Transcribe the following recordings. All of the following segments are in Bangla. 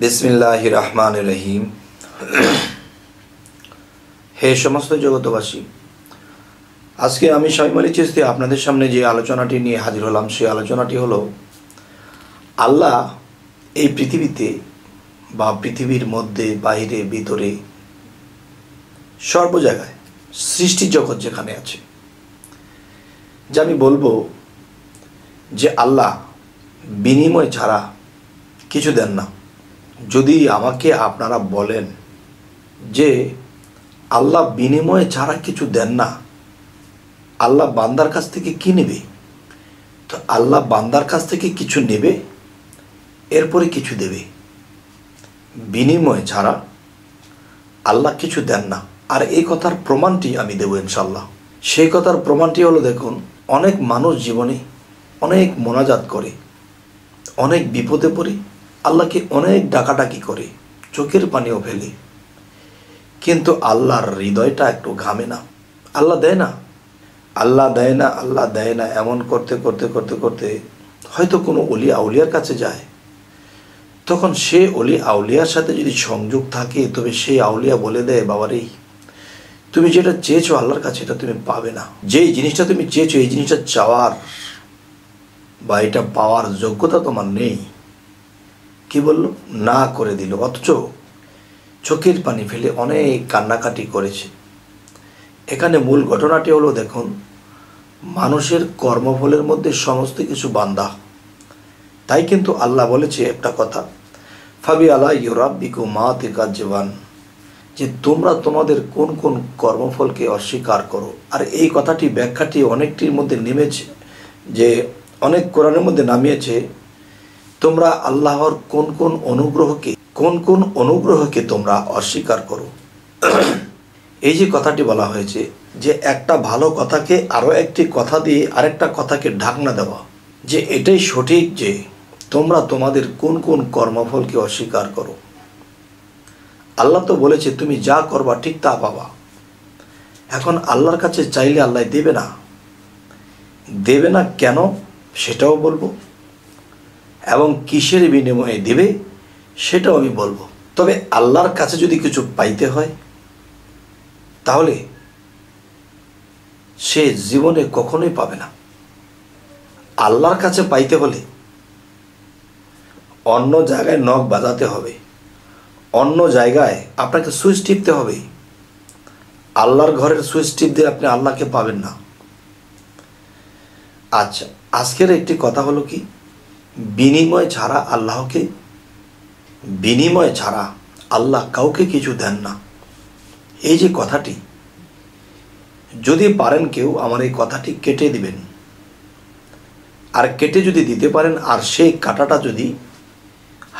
বিসমিল্লাহির রহমানির রহিম। হে সমস্ত জগতবাসী, আজকে আমি শামীম আলী চিশতি আপনাদের সামনে যে আলোচনাটি নিয়ে হাজির হলাম, সেই আলোচনাটি হলো আল্লাহ এই পৃথিবীতে বা পৃথিবীর মধ্যে বাইরে ভিতরে সর্ব জায়গায় সৃষ্টি জগৎ যেখানে আছে, যে আমি বলবো যে আল্লাহ বিনিময় ছাড়া কিছু দেন না। যদি আমাকে আপনারা বলেন যে আল্লাহ বিনিময় ছাড়া কিছু দেন না, আল্লাহ বান্দার কাছ থেকে কি নেবে? তো আল্লাহ বান্দার কাছ থেকে কিছু নেবে, এরপরে কিছু দেবে। বিনিময় ছাড়া আল্লাহ কিছু দেন না। আর এই কথার প্রমাণটি আমি দেব ইনশাল্লাহ। সেই কথার প্রমাণটি হলো, দেখুন, অনেক মানুষ জীবনে অনেক মোনাজাত করে, অনেক বিপদে পড়ে, আল্লাহকে অনেক ডাকাডাকি করে, চোখের পানিও ফেলে, কিন্তু আল্লাহর হৃদয়টা একটু ঘামে না। আল্লাহ দেয় না, আল্লাহ দেয় না, আল্লাহ দেয় না, এমন করতে করতে করতে করতে হয়তো কোনো অলি আউলিয়ার কাছে যায়। তখন সে অলি আউলিয়ার সাথে যদি সংযোগ থাকে, তবে সেই আউলিয়া বলে দেয়, বাবারে, তুমি যেটা চেয়েছো আল্লাহর কাছে এটা তুমি পাবে না। যেই জিনিসটা তুমি চেয়েছো এই জিনিসটা চাওয়ার বা এটা পাওয়ার যোগ্যতা তোমার নেই। কি বলল? না করে দিল। অথচ চোখের পানি ফেলে অনেক কান্নাকাটি করেছে। এখানে মূল ঘটনাটি হলো, দেখুন, মানুষের কর্মফলের মধ্যে সমস্ত কিছু বান্দা। তাই কিন্তু আল্লাহ বলেছে একটা কথা, ফাবি আলা ইউরাব্বিকুম মা তিকাজ্জিবান, যে তোমরা তোমাদের কোন কোন কর্মফলকে অস্বীকার করো। আর এই কথাটি ব্যাখ্যাটি অনেকটির মধ্যে নেমেছে, যে অনেক কোরআনের মধ্যে নামিয়েছে, তোমরা আল্লাহর কোন কোন অনুগ্রহকে তোমরা অস্বীকার করো। এই যে কথাটি বলা হয়েছে, যে একটা ভালো কথাকে আরও একটি কথা দিয়ে আরেকটা কথাকে ঢাকনা দেওয়া, যে এটাই সঠিক যে তোমরা তোমাদের কোন কোন কর্মফলকে অস্বীকার করো। আল্লাহ তো বলেছে তুমি যা করবা ঠিক তা পাবা। এখন আল্লাহর কাছে চাইলে আল্লাহ দেবে না। দেবে না কেন সেটাও বলবো, এবং কিসের বিনিময়ে দেবে সেটাও আমি বলবো। তবে আল্লাহর কাছে যদি কিছু পাইতে হয়, তাহলে সে জীবনে কখনোই পাবে না। আল্লাহর কাছে পাইতে হলে অন্য জায়গায় নখ বাজাতে হবে, অন্য জায়গায় আপনাকে সুইচ টিপতে হবে। আল্লাহর ঘরের সুইচ টিপ দিয়ে আপনি আল্লাহকে পাবেন না। আচ্ছা, আজকের একটি কথা হলো কি, বিনিময় ছাড়া আল্লাহ কাউকে কিছু দেন না। এই যে কথাটি, যদি পারেন কেউ আমার এই কথাটি কেটে দিবেন। আর কেটে যদি দিতে পারেন, আর সেই কাটাটা যদি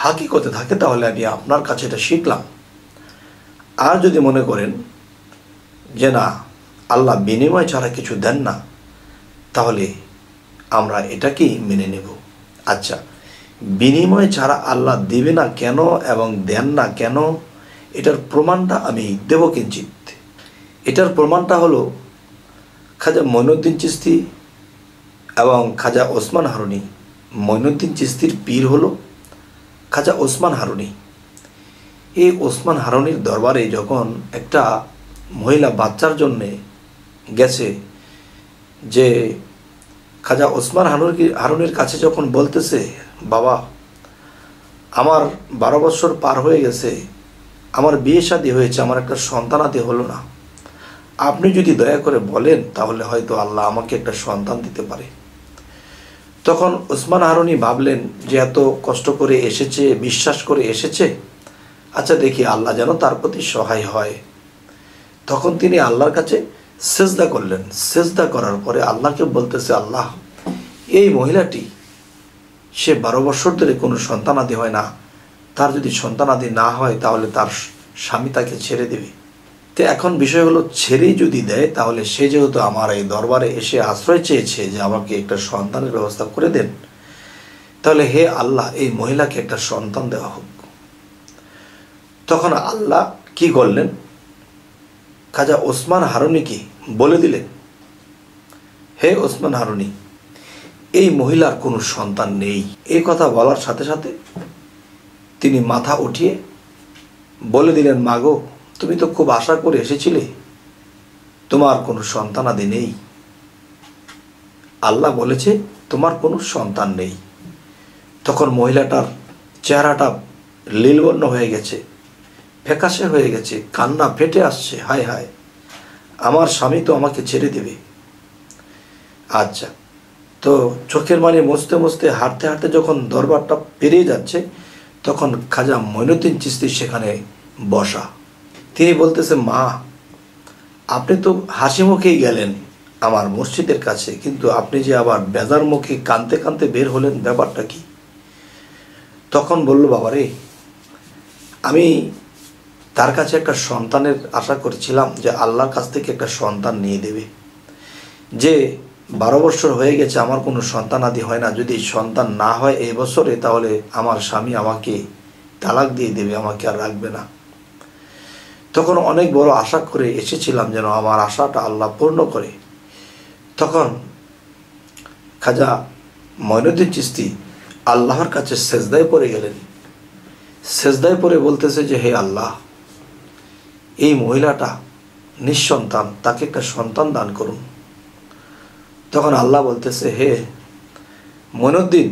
হাকিকতে থাকে, তাহলে আমি আপনার কাছে এটা শিখলাম। আর যদি মনে করেন যে না, আল্লাহ বিনিময় ছাড়া কিছু দেন না, তাহলে আমরা এটাকেই মেনে নেব। আচ্ছা, বিনিময় ছাড়া আল্লাহ দেবে না কেন এবং দেন না কেন, এটার প্রমাণটা আমি দেব কিঞ্চিত। এটার প্রমাণটা হলো, খাজা মঈনুদ্দিন চিশতি এবং খাজা ওসমান হারুনি। মঈনুদ্দিন চিশতির পীর হলো খাজা ওসমান হারুনি। এই ওসমান হারুনির দরবারে যখন একটা মহিলা বাচ্চার জন্যে গেছে, যে খাজা ওসমান হারুনির কাছে যখন বলতেছে, বাবা, আমার 12 বছর পার হয়ে গেছে, আমার বিয়ে শাদী হয়েছে, আমার একটা সন্তানাদি হলো না, আপনি যদি দয়া করে বলেন তাহলে হয়তো আল্লাহ আমাকে একটা সন্তান দিতে পারে। তখন ওসমান হারুনি ভাবলেন যে এত কষ্ট করে এসেছে, বিশ্বাস করে এসেছে, আচ্ছা দেখি আল্লাহ যেন তার প্রতি সহায় হয়। তখন তিনি আল্লাহর কাছে সেজদা করলেন। সেজদা করার পরে আল্লাহকে বলতেছে, আল্লাহ, এই মহিলাটি সে 12 বছর ধরে কোনো সন্তানাদি হয় না, তার যদি সন্তানাদি না হয় তাহলে তার স্বামী তাকে ছেড়ে দেবে। তো এখন বিষয় হলো, ছেড়েই যদি দেয়, তাহলে সে যেহেতু আমার এই দরবারে এসে আশ্রয় চেয়েছে যে আমাকে একটা সন্তানের ব্যবস্থা করে দেন, তাহলে হে আল্লাহ, এই মহিলাকে একটা সন্তান দেওয়া হোক। তখন আল্লাহ কি করলেন, খাজা ওসমান হারুনিকে বলে দিলেন, হে ওসমান হারুনি, এই মহিলার কোনো সন্তান নেই। এই কথা বলার সাথে সাথে তিনি মাথা উঠিয়ে বলে দিলেন, মাগো, তুমি তো খুব আশা করে এসেছিলে, তোমার কোনো সন্তানাদি নেই। আল্লাহ বলেছে তোমার কোনো সন্তান নেই। তখন মহিলাটার চেহারাটা লীলবর্ণ হয়ে গেছে, ফ্যাকাশে হয়ে গেছে, কান্না ফেটে আসছে, হায় হায়, আমার স্বামী তো আমাকে ছেড়ে দেবে। আচ্ছা, তো চোখের পানি মুছতে মুছতে হাঁটতে হাঁটতে যখন দরবারটা পেরিয়ে যাচ্ছে, তখন খাজা মঈনুদ্দিন চিশতি সেখানে বসা। তিনি বলতেছে, মা, আপনি তো হাসি মুখেই গেলেন আমার মসজিদের কাছে, কিন্তু আপনি যে আবার বেজার মুখে কাঁদতে কাঁদতে বের হলেন, ব্যাপারটা কি? তখন বলল, বাবারে, আমি তার কাছে একটা সন্তানের আশা করেছিলাম যে আল্লাহর কাছ থেকে একটা সন্তান নিয়ে দেবে। যে 12 বছর হয়ে গেছে আমার কোনো সন্তান আদি হয় না, যদি সন্তান না হয় এই বছরে, তাহলে আমার স্বামী আমাকে তালাক দিয়ে দেবে, আমাকে আর রাখবে না। তখন অনেক বড় আশা করে এসেছিলাম যেন আমার আশাটা আল্লাহ পূর্ণ করে। তখন খাজা মঈনুদ্দিন চিশতি আল্লাহর কাছে সেজদায় পড়ে গেলেন। সেজদায় পড়ে বলতেছে যে, হে আল্লাহ, এই মহিলাটা নিঃসন্তান, তাকে একটা সন্তান দান করুন। তখন আল্লাহ বলতেছে, হে মঈনুদ্দিন,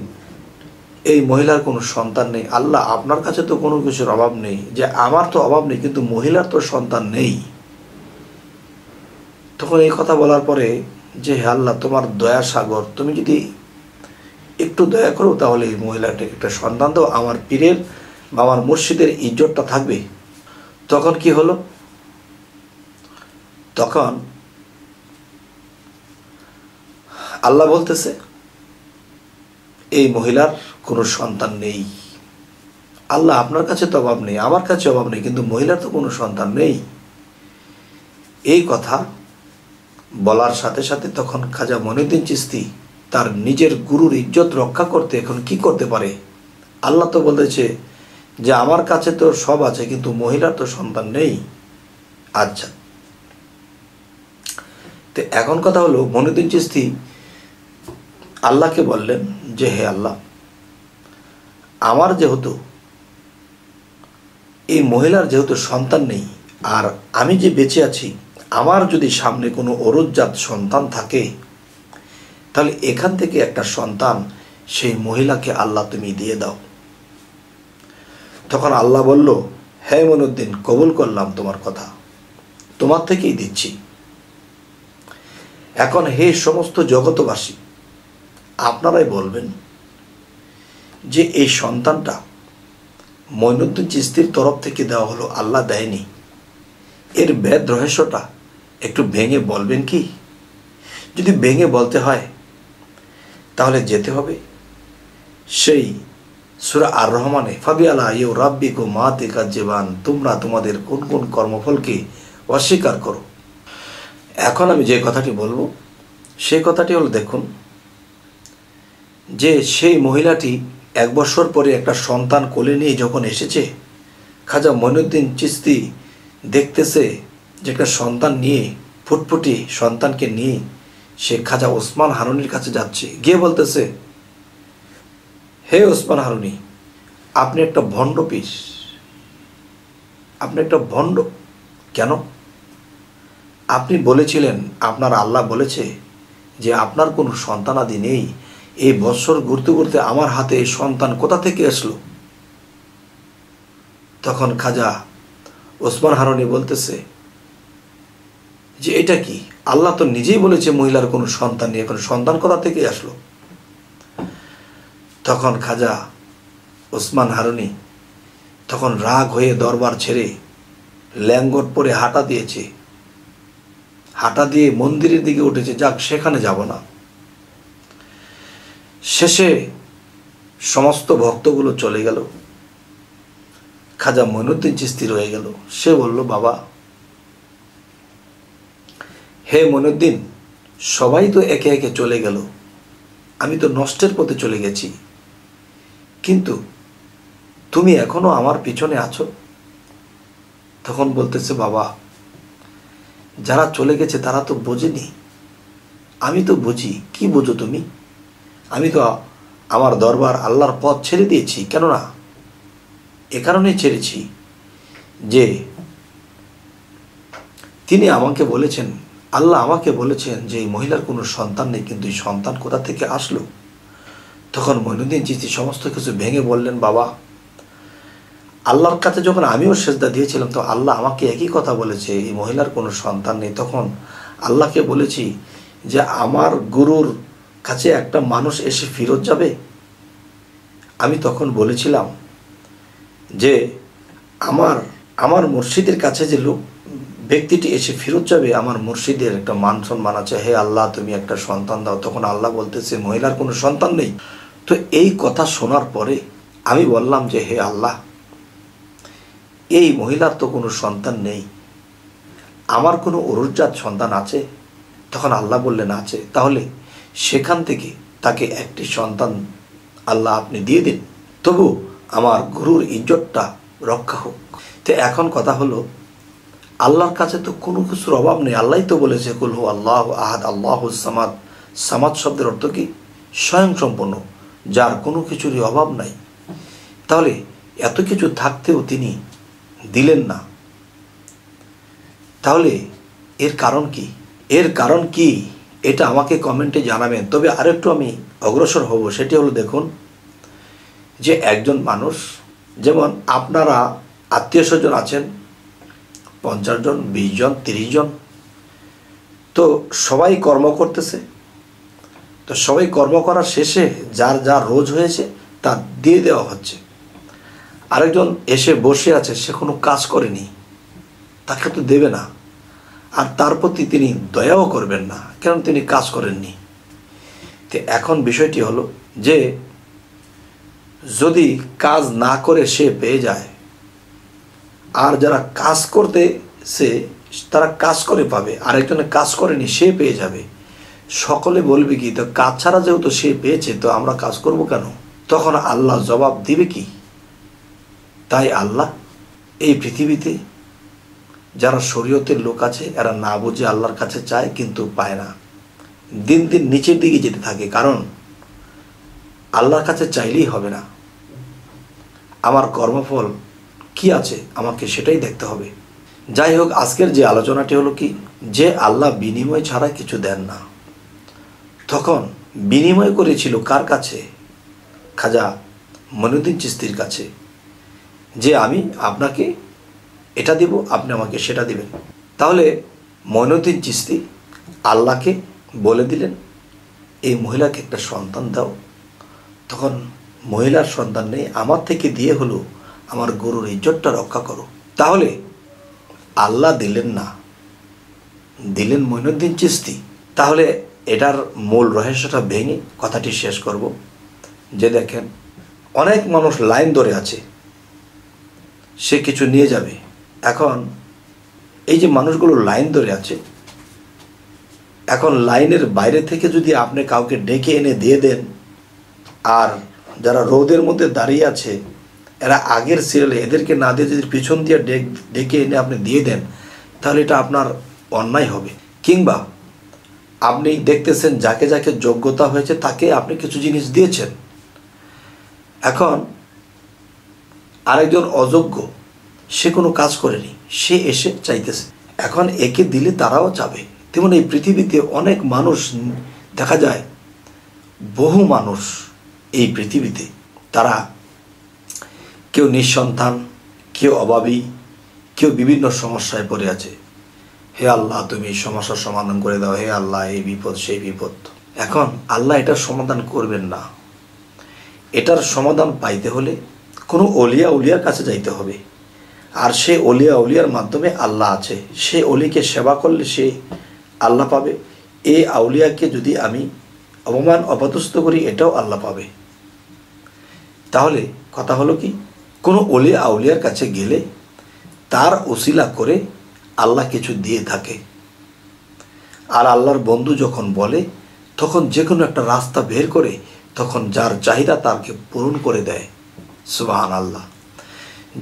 এই মহিলার কোনো সন্তান নেই। আল্লাহ, আপনার কাছে তো কোনো কিছুর অভাব নেই, যে আমার তো অভাব নেই, কিন্তু মহিলার তো সন্তান নেই। তখন এই কথা বলার পরে যে, হে আল্লাহ, তোমার দয়া সাগর, তুমি যদি একটু দয়া করো তাহলে এই মহিলাটাকে একটা সন্তান দাও, আমার পীরের বা আমার মুর্শিদের ইজ্জতটা থাকবে। তখন কি হলো? তখন আল্লাহ বলতেছে, এই মহিলার কোনো সন্তান নেই। আল্লাহ, আপনার কাছে তো অভাব নেই, আমার কাছে অভাব নেই, কিন্তু মহিলার তো কোনো সন্তান নেই। এই কথা বলার সাথে সাথে তখন খাজা মঈনুদ্দিন চিশতি তার নিজের গুরুর ইজ্জত রক্ষা করতে এখন কি করতে পারে? আল্লাহ তো বলেছে যে আমার কাছে তো সব আছে, কিন্তু মহিলার তো সন্তান নেই। আচ্ছা, তো এখন কথা হলো, মঈনুদ্দিন চিশতি আল্লাহকে বললেন যে, হে আল্লাহ, আমার যেহেতু এই মহিলার যেহেতু সন্তান নেই, আর আমি যে বেঁচে আছি, আমার যদি সামনে কোনো অরুৎজাত সন্তান থাকে, তাহলে এখান থেকে একটা সন্তান সেই মহিলাকে আল্লাহ তুমি দিয়ে দাও। তখন আল্লাহ বলল, হে মঈনুদ্দিন, কবুল করলাম তোমার কথা, তোমার থেকেই দিচ্ছি। এখন হে সমস্ত জগতবাসী, আপনারাই বলবেন যে এই সন্তানটা মঈনুদ্দিন চিশতির তরফ থেকে দেওয়া হলো, আল্লাহ দেয়নি। এর বেদ রহস্যটা একটু ভেঙে বলবেন কি? যদি ভেঙে বলতে হয় তাহলে যেতে হবে সেই সূরা আর রহমানে, ফাবিআলা ইউ রাব্বিকুম মা তুকাজ্জিবান, তোমরা তোমাদের কোন কোন কর্মফলকে অস্বীকার করো। এখন আমি যে কথাটি বলবো সেই কথাটি হলো, দেখুন, যে সেই মহিলাটি 1 বছর পরে একটা সন্তান কোলে নিয়ে যখন এসেছে, খাজা মঈনুদ্দিন চিশতি দেখতেছে যে একটা সন্তান নিয়ে, ফুটফুটি সন্তানকে নিয়ে সে খাজা ওসমান হারুনির কাছে যাচ্ছে, গিয়ে বলতেছে, হে ওসমান হারুনি, আপনি একটা ভণ্ড পীর, আপনি একটা ভণ্ড। কেন? আপনি বলেছিলেন, আপনার আল্লাহ বলেছে যে আপনার কোনো সন্তানাদি নেই, এই বৎসর ঘুরতে ঘুরতে আমার হাতে এই সন্তান কোথা থেকে আসলো? তখন খাজা ওসমান হারুনি বলতেছে যে এটা কি? আল্লাহ তো নিজেই বলেছে মহিলার কোনো সন্তান নেই, এখন সন্তান কোথা থেকে আসলো? তখন খাজা ওসমান হারুনি তখন রাগ হয়ে দরবার ছেড়ে ল্যাঙ্গট পরে হাঁটা দিয়েছে, হাঁটা দিয়ে মন্দিরের দিকে উঠেছে, যাক সেখানে যাব না। শেষে সমস্ত ভক্তগুলো চলে গেল, খাজা মঈনুদ্দিন চিশতি রয়ে গেল। সে বলল, বাবা, হে মঈনুদ্দিন, সবাই তো একে একে চলে গেল, আমি তো নষ্টের পথে চলে গেছি, কিন্তু তুমি এখনো আমার পিছনে আছো। তখন বলতেছে, বাবা, যারা চলে গেছে তারা তো বোঝেনি, আমি তো বুঝি। কি বোঝো তুমি? আমি তো আমার দরবার আল্লাহর পথ ছেড়ে দিয়েছি, কেননা এ কারণে ছেড়েছি যে তিনি আমাকে বলেছেন, আল্লাহ আমাকে বলেছেন যে এই মহিলার কোনো সন্তান নেই, কিন্তু এই সন্তান কোথা থেকে আসলো? তখন মঈনুদ্দিন চিশতি সমস্ত কিছু ভেঙে বললেন, বাবা, আল্লাহর কাছে যখন আমিও সেজদা দিয়েছিলাম তো আল্লাহ আমাকে একই কথা বলেছে, এই মহিলার কোনো সন্তান নেই। তখন আল্লাহকে বলেছি যে আমার গুরুর কাছে একটা মানুষ এসে ফেরত যাবে। আমি তখন বলেছিলাম যে আমার মুর্শিদের কাছে যে ব্যক্তিটি এসে ফেরত যাবে, আমার মুর্শিদের একটা মান সম্মান আছে, হে আল্লাহ তুমি একটা সন্তান দাও। তখন আল্লাহ বলতেছে মহিলার কোনো সন্তান নেই। তো এই কথা শোনার পরে আমি বললাম যে হে আল্লাহ, এই মহিলার তো কোনো সন্তান নেই, আমার কোনো অরুজাত সন্তান আছে? তখন আল্লাহ বললেন আছে। তাহলে সেখান থেকে তাকে একটি সন্তান আল্লাহ আপনি দিয়ে দিন, তবু আমার গুরুর ইজ্জতটা রক্ষা হোক। তো এখন কথা হলো, আল্লাহর কাছে তো কোনো কিছুর অভাব নেই। আল্লাহই তো বলেছে কুল হু আল্লাহ আহাদ আল্লাহুস সামাদ। সামাদ শব্দের অর্থ কি? স্বয়ংসম্পন্ন, যার কোনো কিছুরই অভাব নাই। তাহলে এত কিছু থাকতেও তিনি দিলেন না, তাহলে এর কারণ কি? এর কারণ কি এটা আমাকে কমেন্টে জানাবেন। তবে আরেকটু আমি অগ্রসর হব, সেটি হলো, দেখুন যে একজন মানুষ, যেমন আপনারা আত্মীয় স্বজন আছেন 50 জন, 20 জন, 30 জন, তো সবাই কর্ম করতেছে। তো সবাই কর্ম করার শেষে যার যা রোজ হয়েছে তা দিয়ে দেওয়া হচ্ছে। আরেকজন এসে বসে আছে, সে কোনো কাজ করেনি, তাকে তো দেবে না, আর তার প্রতি তিনি দয়াও করবেন না, কারণ তিনি কাজ করেননি। তো এখন বিষয়টি হলো যে যদি কাজ না করে সে পেয়ে যায়, আর যারা কাজ করতেছে তারা কাজ করে পাবে, আরেকজনে কাজ করেনি সে পেয়ে যাবে। সকলে বলবে কি, তো কাজ ছাড়া যেহেতু সে পেয়েছে তো আমরা কাজ করব কেন? তখন আল্লাহ জবাব দিবে কি? তাই আল্লাহ এই পৃথিবীতে যারা শরীয়তের লোক আছে এরা না বুঝে আল্লাহর কাছে চায় কিন্তু পায় না, দিন দিন নিচের দিকে যেতে থাকে। কারণ আল্লাহর কাছে চাইলেই হবে না, আমার কর্মফল কি আছে আমাকে সেটাই দেখতে হবে। যাই হোক, আজকের যে আলোচনাটি হলো কি, যে আল্লাহ বিনিময় ছাড়া কিছু দেন না, তখন বিনিময় করেছিল কার কাছে? খাজা মঈনুদ্দিন চিশতির কাছে, যে আমি আপনাকে এটা দেব, আপনি আমাকে সেটা দিবেন। তাহলে মঈনুদ্দিন চিশতি আল্লাহকে বলে দিলেন এই মহিলাকে একটা সন্তান দাও। তখন মহিলার সন্তান নেই, আমার থেকে দিয়ে হলো আমার গরুর ইজ্জতটা রক্ষা করো। তাহলে আল্লাহ দিলেন না, দিলেন মঈনুদ্দিন চিশতি। তাহলে এটার মূল রহস্যটা ভেঙে কথাটি শেষ করব। যে দেখেন, অনেক মানুষ লাইন ধরে আছে, সে কিছু নিয়ে যাবে। এখন এই যে মানুষগুলো লাইন ধরে আছে, এখন লাইনের বাইরে থেকে যদি আপনি কাউকে ডেকে এনে দিয়ে দেন, আর যারা রোদের মধ্যে দাঁড়িয়ে আছে এরা আগের সিরিয়ালে, এদেরকে না দিয়ে যদি পিছন দিয়ে ডেকে এনে আপনি দিয়ে দেন, তাহলে এটা আপনার অন্যায় হবে। কিংবা আপনি দেখতেছেন যাকে যাকে যোগ্যতা হয়েছে তাকে আপনি কিছু জিনিস দিয়েছেন, এখন আরেকজন অযোগ্য, সে কোনো কাজ করেনি, সে এসে চাইতেছে, এখন একে দিলে তারাও চাবে। তেমন এই পৃথিবীতে অনেক মানুষ দেখা যায়, বহু মানুষ এই পৃথিবীতে, তারা কেউ নিঃসন্তান, কেউ অভাবী, কেউ বিভিন্ন সমস্যায় পড়ে আছে। হে আল্লাহ তুমি এই সমস্যার সমাধান করে দাও, হে আল্লাহ এই বিপদ সেই বিপদ। এখন আল্লাহ এটার সমাধান করবেন না, এটার সমাধান পাইতে হলে কোনো অলিয়া উলিয়ার কাছে যাইতে হবে। আর সে অলিয়া উলিয়ার মাধ্যমে আল্লাহ আছে, সে অলিকে সেবা করলে সে আল্লাহ পাবে। এই আউলিয়াকে যদি আমি অপমান অপদস্থ করি, এটাও আল্লাহ পাবে। তাহলে কথা হলো কি, কোনো অলিয়া আউলিয়ার কাছে গেলে তার ওসিলা করে আল্লাহ কিছু দিয়ে থাকে। আর আল্লাহর বন্ধু যখন বলে, তখন যে কোনো একটা রাস্তা বের করে তখন যার চাহিদা তাকে পূরণ করে দেয়। সুবহানাল্লাহ।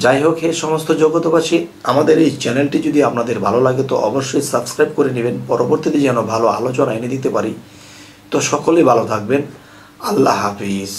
যাই হোক, হে সমস্ত জগতবাসী, আমাদের এই চ্যানেলটি যদি আপনাদের ভালো লাগে তো অবশ্যই সাবস্ক্রাইব করে নেবেন, পরবর্তীতে যেন ভালো আলোচনা এনে দিতে পারি। তো সকলেই ভালো থাকবেন। আল্লাহ হাফিজ।